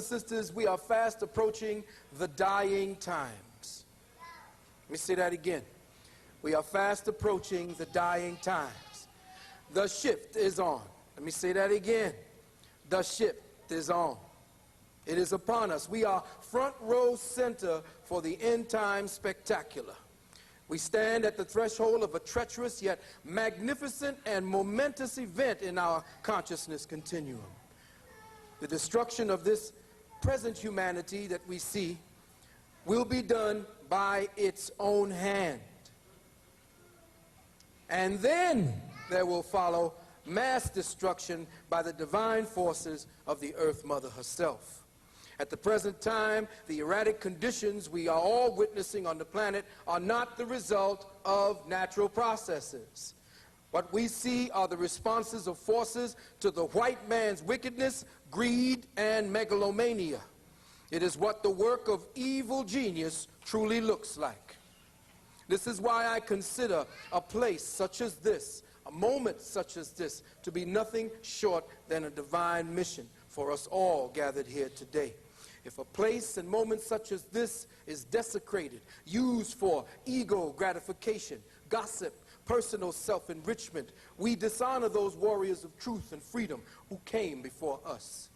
Sisters, we are fast approaching the dying times. Let me say that again. We are fast approaching the dying times. The shift is on. Let me say that again. The shift is on. It is upon us. We are front row center for the end time spectacular. We stand at the threshold of a treacherous yet magnificent and momentous event in our consciousness continuum. The destruction of this present humanity that we see will be done by its own hand. And then there will follow mass destruction by the divine forces of the Earth Mother herself. At the present time, the erratic conditions we are all witnessing on the planet are not the result of natural processes. What we see are the responses of forces to the white man's wickedness, greed, and megalomania. It is what the work of evil genius truly looks like. This is why I consider a place such as this, a moment such as this, to be nothing short than a divine mission for us all gathered here today. If a place and moment such as this is desecrated, used for ego gratification, gossip, personal self-enrichment, we dishonor those warriors of truth and freedom who came before us.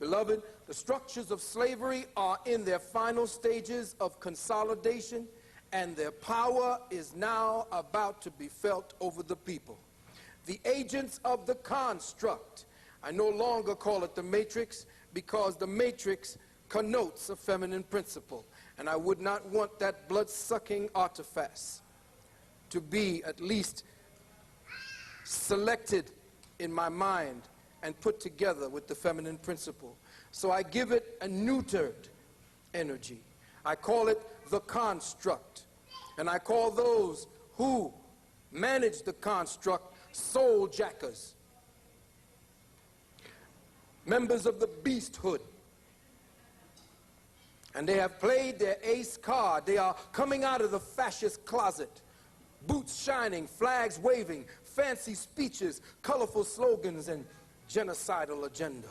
Beloved, the structures of slavery are in their final stages of consolidation, and their power is now about to be felt over the people. The agents of the construct, I no longer call it the matrix, because the matrix connotes a feminine principle, and I would not want that blood-sucking artifice to be at least selected in my mind and put together with the feminine principle. So I give it a neutered energy. I call it the construct. And I call those who manage the construct soul jackers, members of the beasthood. And they have played their ace card. They are coming out of the fascist closet. Boots shining, flags waving, fancy speeches, colorful slogans, and genocidal agenda.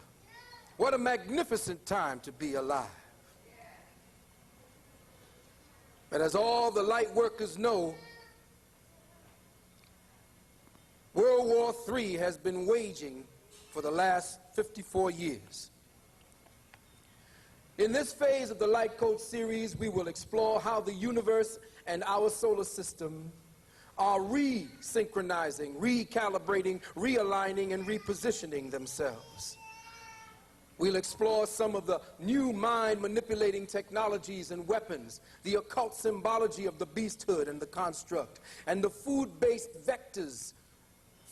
What a magnificent time to be alive. But as all the light workers know, World War III has been waging for the last 54 years. In this phase of the Light Code series, we will explore how the universe and our solar system are re-synchronizing, recalibrating, realigning, and repositioning themselves. We'll explore some of the new mind-manipulating technologies and weapons, the occult symbology of the beasthood and the construct, and the food-based vectors,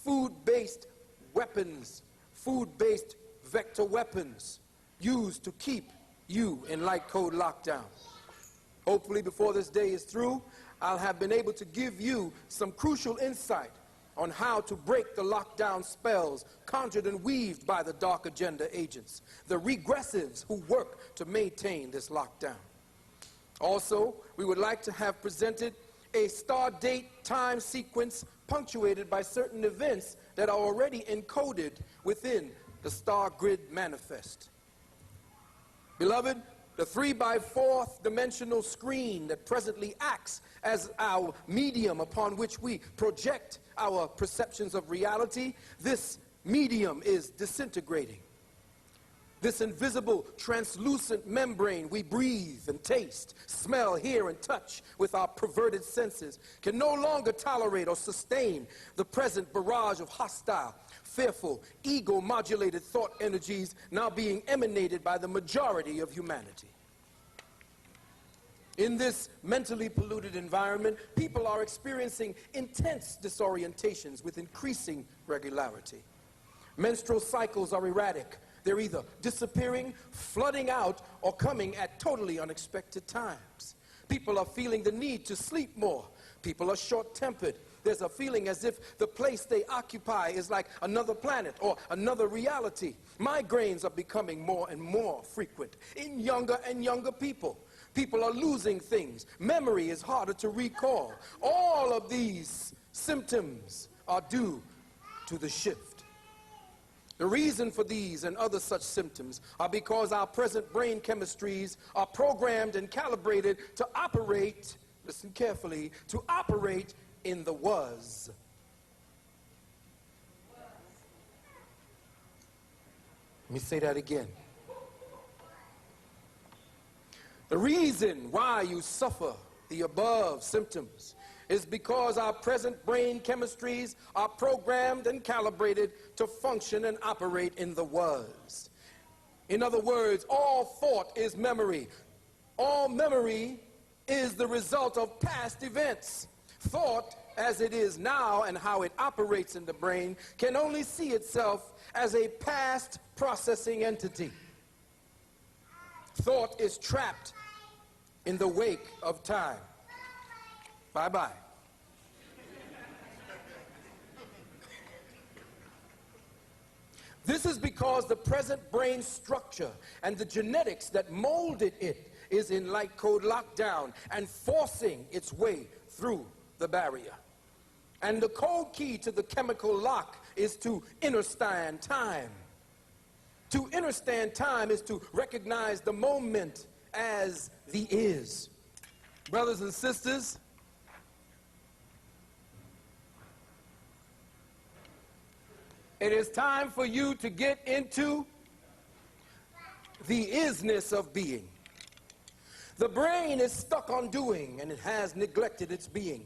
food-based weapons, food-based vector weapons used to keep you in Light Code lockdown. Hopefully before this day is through, I'll have been able to give you some crucial insight on how to break the lockdown spells conjured and weaved by the dark agenda agents, the regressives who work to maintain this lockdown. Also, we would like to have presented a star date time sequence punctuated by certain events that are already encoded within the star grid manifest. Beloved, the 3x4 dimensional screen that presently acts as our medium upon which we project our perceptions of reality, this medium is disintegrating. This invisible, translucent membrane we breathe and taste, smell, hear, and touch with our perverted senses can no longer tolerate or sustain the present barrage of hostile, fearful, ego-modulated thought energies now being emanated by the majority of humanity. In this mentally polluted environment, people are experiencing intense disorientations with increasing regularity. Menstrual cycles are erratic. They're either disappearing, flooding out, or coming at totally unexpected times. People are feeling the need to sleep more. People are short-tempered. There's a feeling as if the place they occupy is like another planet or another reality. Migraines are becoming more and more frequent in younger and younger people. People are losing things. Memory is harder to recall. All of these symptoms are due to the shift. The reason for these and other such symptoms are because our present brain chemistries are programmed and calibrated to operate, listen carefully, to operate in the was. Let me say that again. The reason why you suffer the above symptoms is because our present brain chemistries are programmed and calibrated to function and operate in the was. In other words, all thought is memory. All memory is the result of past events. Thought, as it is now and how it operates in the brain, can only see itself as a past processing entity. Thought is trapped in the wake of time. Bye-bye. This is because the present brain structure and the genetics that molded it is in light code lockdown and forcing its way through the barrier. And the code key to the chemical lock is to understand time. To understand time is to recognize the moment as the is. Brothers and sisters, it is time for you to get into the isness of being. The brain is stuck on doing, and it has neglected its being.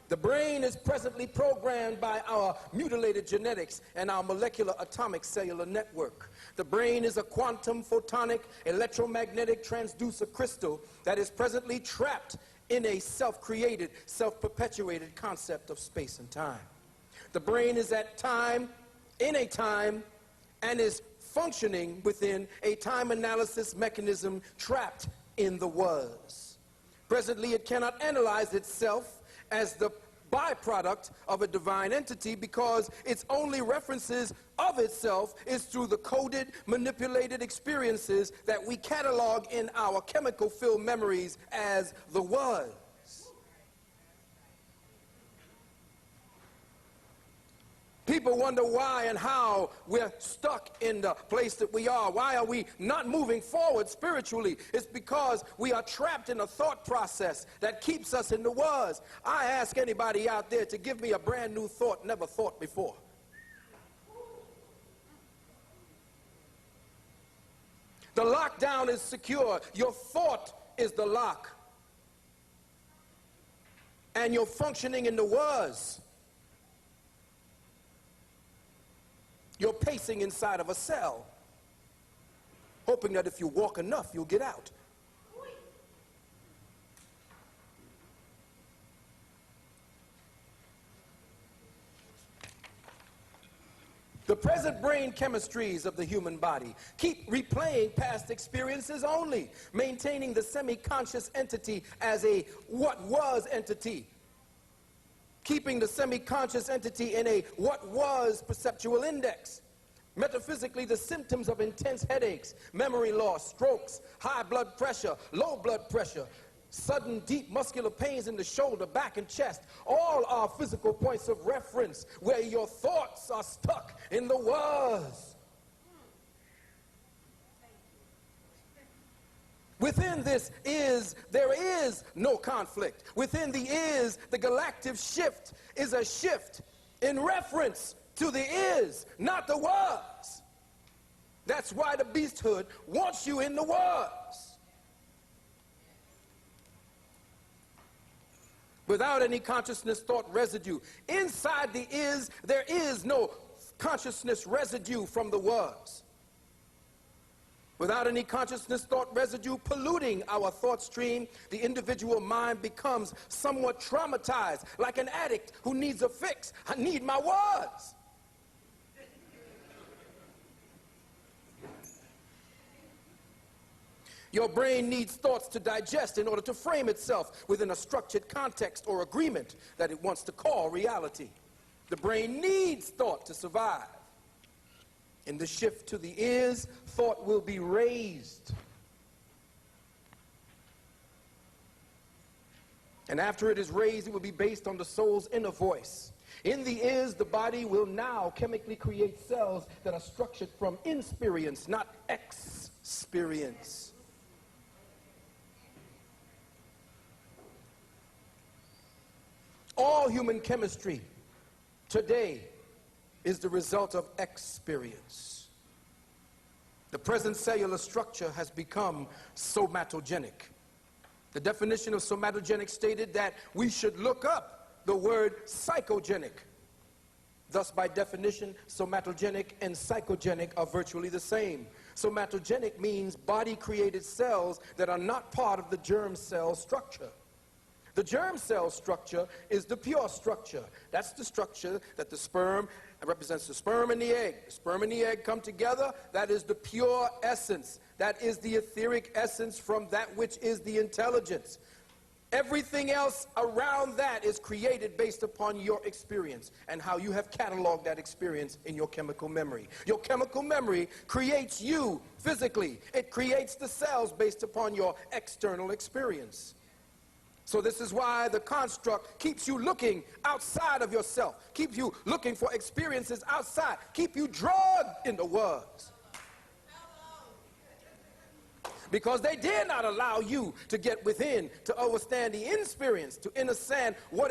The brain is presently programmed by our mutilated genetics and our molecular atomic cellular network. The brain is a quantum photonic electromagnetic transducer crystal that is presently trapped in a self-created, self-perpetuated concept of space and time. The brain is at time, in a time, and is functioning within a time analysis mechanism trapped in the was. Presently, it cannot analyze itself as the byproduct of a divine entity because its only references of itself is through the coded, manipulated experiences that we catalog in our chemical-filled memories as the was. People wonder why and how we're stuck in the place that we are. Why are we not moving forward spiritually? It's because we are trapped in a thought process that keeps us in the was. I ask anybody out there to give me a brand new thought never thought before. The lockdown is secure. Your thought is the lock. And you're functioning in the was. You're pacing inside of a cell, hoping that if you walk enough, you'll get out. The present brain chemistries of the human body keep replaying past experiences only, maintaining the semi-conscious entity as a what was entity, keeping the semi-conscious entity in a what was perceptual index. Metaphysically, the symptoms of intense headaches, memory loss, strokes, high blood pressure, low blood pressure, sudden deep muscular pains in the shoulder, back, and chest, all are physical points of reference where your thoughts are stuck in the was. Within this is, there is no conflict. Within the is, the galactic shift is a shift in reference to the is, not the was. That's why the beasthood wants you in the was. Without any consciousness thought residue. Inside the is, there is no consciousness residue from the was. Without any consciousness thought residue polluting our thought stream, the individual mind becomes somewhat traumatized, like an addict who needs a fix. I need my was. Your brain needs thoughts to digest in order to frame itself within a structured context or agreement that it wants to call reality. The brain needs thought to survive. In the shift to the is, thought will be raised. And after it is raised, it will be based on the soul's inner voice. In the is, the body will now chemically create cells that are structured from insperience, not experience. All human chemistry today is the result of experience. The present cellular structure has become somatogenic. The definition of somatogenic stated that we should look up the word psychogenic. Thus, by definition, somatogenic and psychogenic are virtually the same. Somatogenic means body-created cells that are not part of the germ cell structure. The germ cell structure is the pure structure. That's the structure that the sperm represents, the sperm and the egg. The sperm and the egg come together. That is the pure essence. That is the etheric essence from that which is the intelligence. Everything else around that is created based upon your experience and how you have cataloged that experience in your chemical memory. Your chemical memory creates you physically. It creates the cells based upon your external experience. So this is why the construct keeps you looking outside of yourself, keeps you looking for experiences outside, keep you drugged in the words. Because they dare not allow you to get within, to understand the experience, to understand what